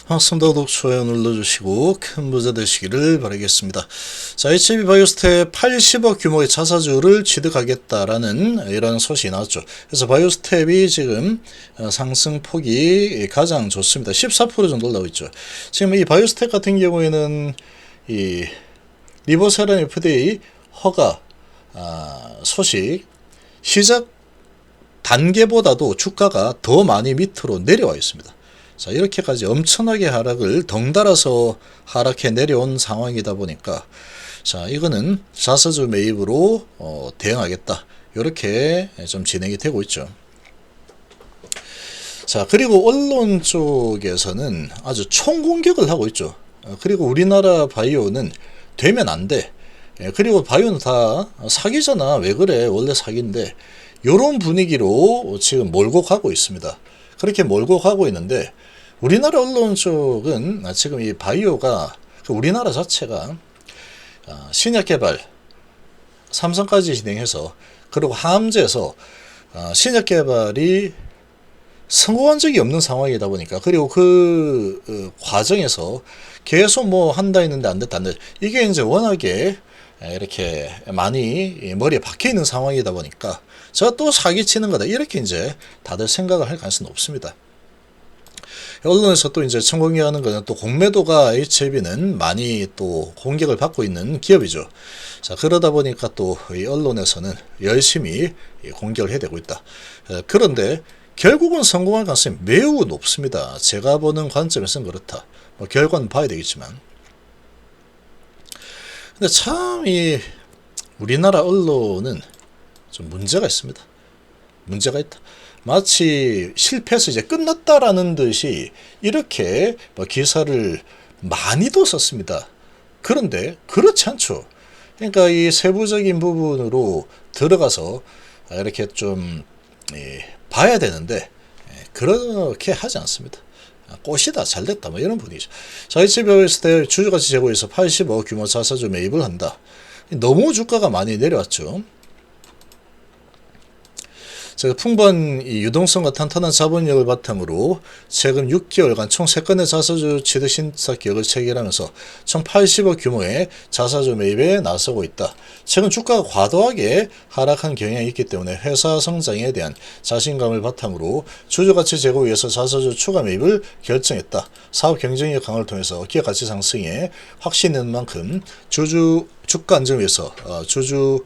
반갑습니다. 구독, 좋아요 눌러주시고 큰 부자 되시기를 바라겠습니다. 자, HB 바이오스텝 80억 규모의 자사주를 취득하겠다라는 이런 소식이 나왔죠. 그래서 바이오스텝이 지금 상승폭이 가장 좋습니다. 14% 정도 올라오고 있죠. 지금 이 바이오스텝 같은 경우에는 이 리보세란 FDA 허가 소식 시작 단계보다도 주가가 더 많이 밑으로 내려와 있습니다. 자, 이렇게까지 엄청나게 하락을 덩달아서 하락해 내려온 상황이다 보니까, 자, 이거는 자사주 매입으로 대응하겠다, 이렇게 좀 진행이 되고 있죠. 자, 그리고 언론 쪽에서는 아주 총공격을 하고 있죠. 그리고 우리나라 바이오는 되면 안 돼. 그리고 바이오는 다 사기잖아. 왜 그래? 원래 사기인데. 요런 분위기로 지금 몰고 가고 있습니다. 그렇게 몰고 가고 있는데, 우리나라 언론 쪽은 지금 이 바이오가, 우리나라 자체가 신약 개발, 삼성까지 진행해서, 그리고 항암제에서 신약 개발이 성공한 적이 없는 상황이다 보니까, 그리고 그 과정에서 계속 뭐 한다 했는데 안 됐다, 안 됐다. 이게 이제 워낙에 이렇게 많이 머리에 박혀 있는 상황이다 보니까, 저 또 사기치는 거다, 이렇게 이제 다들 생각을 할 가능성이 높습니다. 언론에서 또 이제 천공개하는 거는 또 공매도가 HAB는 많이 또 공격을 받고 있는 기업이죠. 자, 그러다 보니까 또 이 언론에서는 열심히 공격을 해대고 있다. 그런데 결국은 성공할 가능성이 매우 높습니다. 제가 보는 관점에서는 그렇다. 뭐 결과는 봐야 되겠지만. 근데 참 이 우리나라 언론은 좀 문제가 있습니다. 문제가 있다. 마치 실패해서 이제 끝났다라는 듯이 이렇게 기사를 많이도 썼습니다. 그런데 그렇지 않죠. 그러니까 이 세부적인 부분으로 들어가서 이렇게 좀 봐야 되는데 그렇게 하지 않습니다. 꽃이다, 잘됐다, 뭐 이런 분위기죠. 자, HB바이오스텝 주주가치 제고에서 80억 규모 자사주 매입을 한다. 너무 주가가 많이 내려왔죠. 풍부한 이 유동성과 탄탄한 자본력을 바탕으로 최근 6개월간 총 3건의 자사주 취득 신탁 계약을 체결하면서 총 80억 규모의 자사주 매입에 나서고 있다. 최근 주가가 과도하게 하락한 경향이 있기 때문에 회사 성장에 대한 자신감을 바탕으로 주주가치 제고를 위해서 자사주 추가 매입을 결정했다. 사업 경쟁력 강화를 통해서 기업 가치 상승에 확신이 있는 만큼 주가 안정을 위해서 주주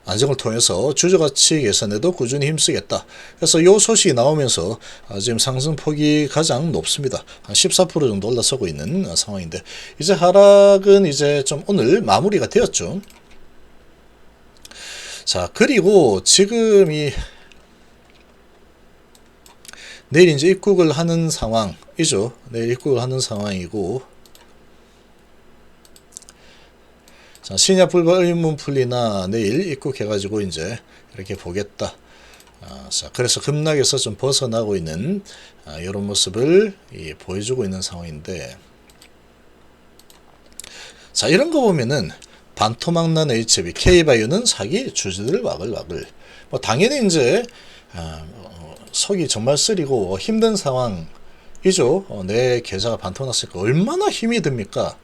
안정을 통해서 주주가치 개선에도 꾸준히 힘쓰겠다. 그래서 이 소식이 나오면서 지금 상승폭이 가장 높습니다. 한 14% 정도 올라서고 있는 상황인데, 이제 하락은 이제 좀 오늘 마무리가 되었죠. 자, 그리고 지금 내일 이제 입국을 하는 상황이죠. 내일 입국을 하는 상황이고, 자, 신약 불발 의문 풀리나 내일 입국해가지고 이제 이렇게 보겠다. 자, 그래서 급락에서 좀 벗어나고 있는 이런 모습을 보여주고 있는 상황인데, 자, 이런 거 보면은 반토막난 HB, K바이오는 사기, 주주들 와글와글. 뭐 당연히 이제 속이 정말 쓰리고 힘든 상황이죠. 내 계좌가 반토났으니까 얼마나 힘이 듭니까?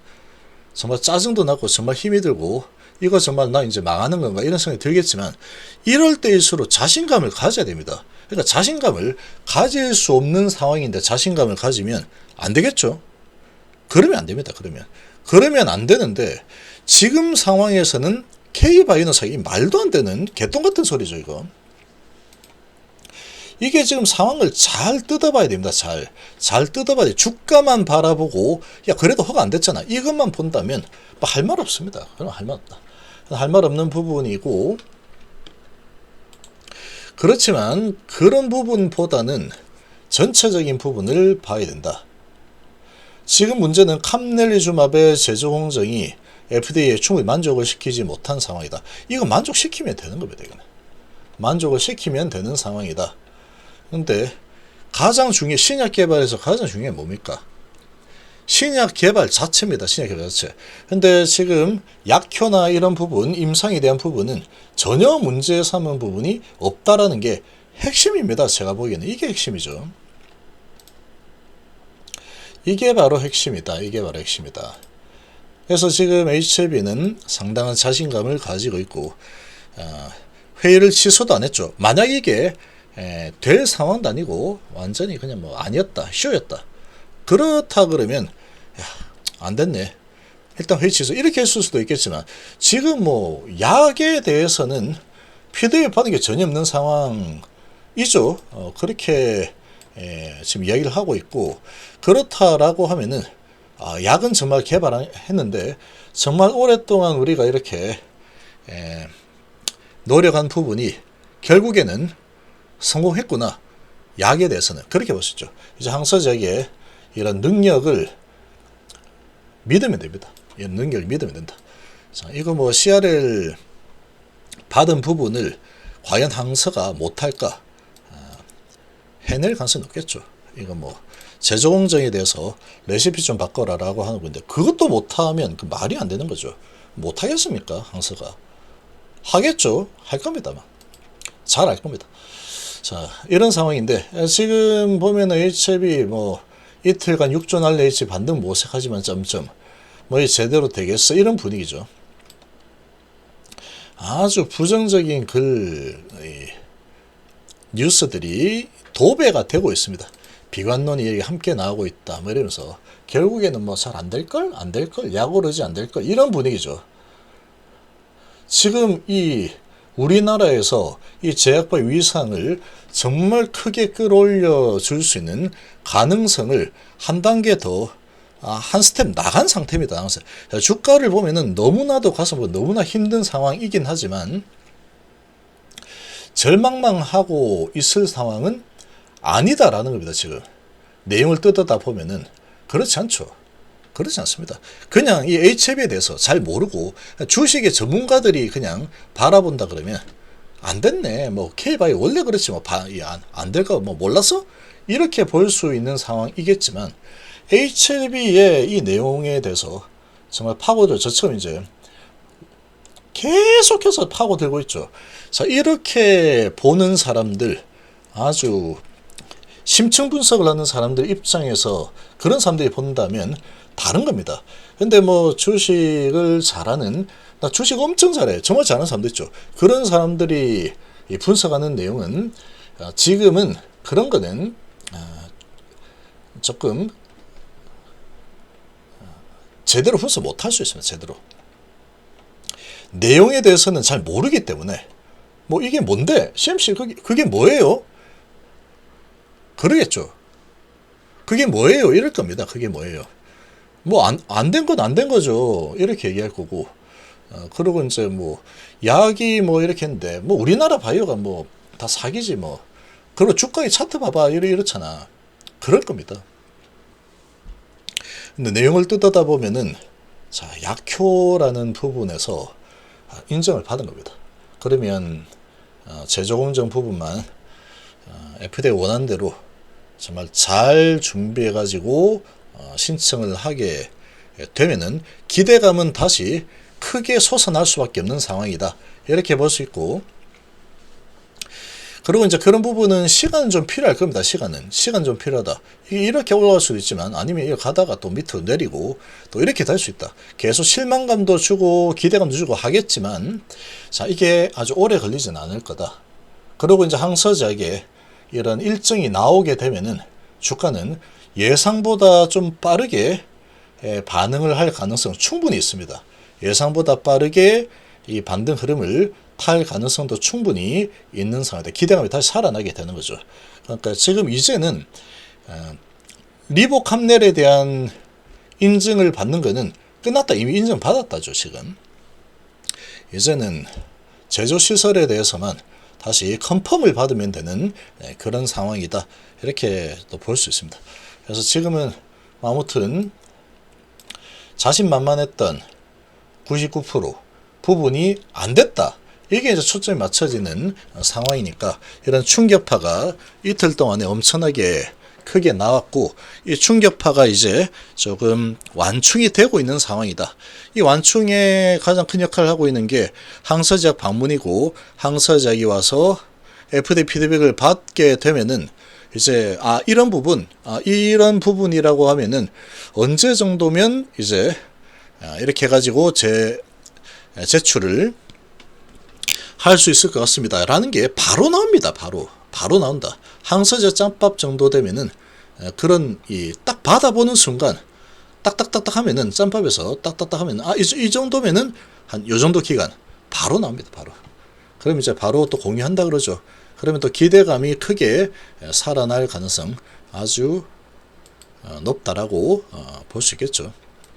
정말 짜증도 나고 정말 힘이 들고, 이거 정말 나 이제 망하는 건가 이런 생각이 들겠지만, 이럴 때일수록 자신감을 가져야 됩니다. 그러니까 자신감을 가질 수 없는 상황인데 자신감을 가지면 안 되겠죠. 그러면 안 됩니다. 그러면 안 되는데, 지금 상황에서는 K바이오는 사기, 말도 안 되는 개똥 같은 소리죠, 이거. 이게 지금 상황을 잘 뜯어봐야 됩니다. 잘 뜯어봐야 돼. 주가만 바라보고, 야, 그래도 허가 안 됐잖아, 이것만 본다면 뭐 할 말 없습니다. 그럼 할 말 없다. 할 말 없는 부분이고, 그렇지만 그런 부분보다는 전체적인 부분을 봐야 된다. 지금 문제는 캄넬리주맙의 제조 공정이 FDA에 충분히 만족을 시키지 못한 상황이다. 이거 만족시키면 되는 겁니다. 이거는 만족을 시키면 되는 상황이다. 근데 신약 개발에서 가장 중요한 게 뭡니까? 신약 개발 자체입니다. 신약 개발 자체. 근데 지금 약효나 이런 부분, 임상에 대한 부분은 전혀 문제 삼은 부분이 없다라는 게 핵심입니다. 제가 보기에는 이게 핵심이죠. 이게 바로 핵심이다. 이게 바로 핵심이다. 그래서 지금 HLB는 상당한 자신감을 가지고 있고 회의를 취소도 안 했죠. 만약 이게 될 상황도 아니고 완전히 그냥 뭐 아니었다, 쇼였다. 그렇다 그러면 안 됐네. 일단 회의 취소 이렇게 했을 수도 있겠지만 지금 뭐 약에 대해서는 피드백 받은 게 전혀 없는 상황이죠. 그렇게 지금 이야기를 하고 있고 그렇다라고 하면은 약은 정말 개발했는데 정말 오랫동안 우리가 이렇게 노력한 부분이 결국에는 성공했구나. 약에 대해서는 그렇게 볼 수 있죠. 이제 항서제약의 이런 능력을 믿으면 됩니다. 이런 능력을 믿으면 된다. 자, 이거 뭐 CRL 받은 부분을 과연 항서가 못할까? 해낼 가능성이 높겠죠. 이거 뭐 제조 공정에 대해서 레시피 좀 바꿔라라고 하는 건데 그것도 못하면 그 말이 안 되는 거죠. 못하겠습니까? 항서가 하겠죠. 할 겁니다만 잘 할 겁니다. 자, 이런 상황인데 지금 보면은 HLB 뭐 이틀간 6조 날레일지 반등 모색하지만 점점 뭐 제대로 되겠어 이런 분위기죠. 아주 부정적인 뉴스들이 도배가 되고 있습니다. 비관론이 함께 나오고 있다 뭐 이러면서 결국에는 뭐 잘 안 될걸? 안 될걸? 약 오르지 안 될걸? 이런 분위기죠. 지금 이 우리나라에서 이 제약바의 위상을 정말 크게 끌어올려 줄 수 있는 가능성을 한 단계 더 한 스텝 나간 상태입니다. 주가를 보면은 너무나도 가서 너무나 힘든 상황이긴 하지만 절망만 하고 있을 상황은 아니다라는 겁니다. 지금 내용을 뜯어다 보면은 그렇지 않죠. 그렇지 않습니다. 그냥 이 HLB에 대해서 잘 모르고 주식의 전문가들이 그냥 바라본다 그러면 안 됐네. 뭐 K바이오 원래 그렇지 뭐 안 될까 뭐 몰랐어? 이렇게 볼 수 있는 상황이겠지만 HLB의 이 내용에 대해서 정말 파고들 저처럼 이제 계속해서 파고들고 있죠. 자, 이렇게 보는 사람들 아주 심층 분석을 하는 사람들 입장에서 그런 사람들이 본다면 다른 겁니다. 근데 뭐 주식을 잘하는 나 주식 엄청 잘해 정말 잘하는 사람도 있죠. 그런 사람들이 분석하는 내용은 지금은 그런 거는 조금 제대로 분석 못 할 수 있습니다. 제대로 내용에 대해서는 잘 모르기 때문에 뭐 이게 뭔데 CMC 그게 뭐예요? 그러겠죠. 그게 뭐예요? 이럴 겁니다. 그게 뭐예요? 뭐 안 된 건 안 된 거죠. 이렇게 얘기할 거고. 그리고 이제 뭐 약이 뭐 이렇게 했는데 뭐 우리나라 바이오가 뭐 다 사기지 뭐. 그리고 주가의 차트 봐봐 이렇잖아. 그럴 겁니다. 근데 내용을 뜯어다 보면은 자, 약효라는 부분에서 인정을 받은 겁니다. 그러면 제조 공정 부분만 FDA 원하는 대로 정말 잘 준비해 가지고 신청을 하게 되면은 기대감은 다시 크게 솟아날 수밖에 없는 상황이다. 이렇게 볼 수 있고 그리고 이제 그런 부분은 시간은 좀 필요할 겁니다. 시간 좀 필요하다. 이렇게 올라갈 수도 있지만 아니면 이렇게 가다가 또 밑으로 내리고 또 이렇게 될 수 있다. 계속 실망감도 주고 기대감도 주고 하겠지만 자, 이게 아주 오래 걸리진 않을 거다. 그리고 이제 항서제약에 이런 일정이 나오게 되면은 주가는 예상보다 좀 빠르게 반응을 할 가능성은 충분히 있습니다. 예상보다 빠르게 이 반등 흐름을 탈 가능성도 충분히 있는 상황인데 기대감이 다시 살아나게 되는 거죠. 그러니까 지금 이제는 리보캄넬에 대한 인증을 받는 거는 끝났다. 이미 인정받았다죠. 지금 이제는 제조시설에 대해서만 다시 컨펌을 받으면 되는 그런 상황이다. 이렇게 또 볼 수 있습니다. 그래서 지금은 아무튼 자신만만했던 99% 부분이 안 됐다. 이게 이제 초점이 맞춰지는 상황이니까 이런 충격파가 이틀 동안에 엄청나게 크게 나왔고 이 충격파가 이제 조금 완충이 되고 있는 상황이다. 이 완충에 가장 큰 역할을 하고 있는 게 항서제약 방문이고 항서제약이 와서 FDA 피드백을 받게 되면은 이제 이런 이런 부분이라고 하면은 언제 정도면 이제 이렇게 해가지고 제출을 할 수 있을 것 같습니다 라는 게 바로 나옵니다. 바로 나온다. 항서제 짬밥 정도 되면은 그런 딱 받아보는 순간 딱딱딱딱 하면은 짬밥에서 딱딱딱 하면 이 정도면은 한 요 정도 기간 바로 나옵니다. 바로. 그럼 이제 바로 또 공유한다 그러죠. 그러면 또 기대감이 크게 살아날 가능성 아주 높다라고 볼 수 있겠죠.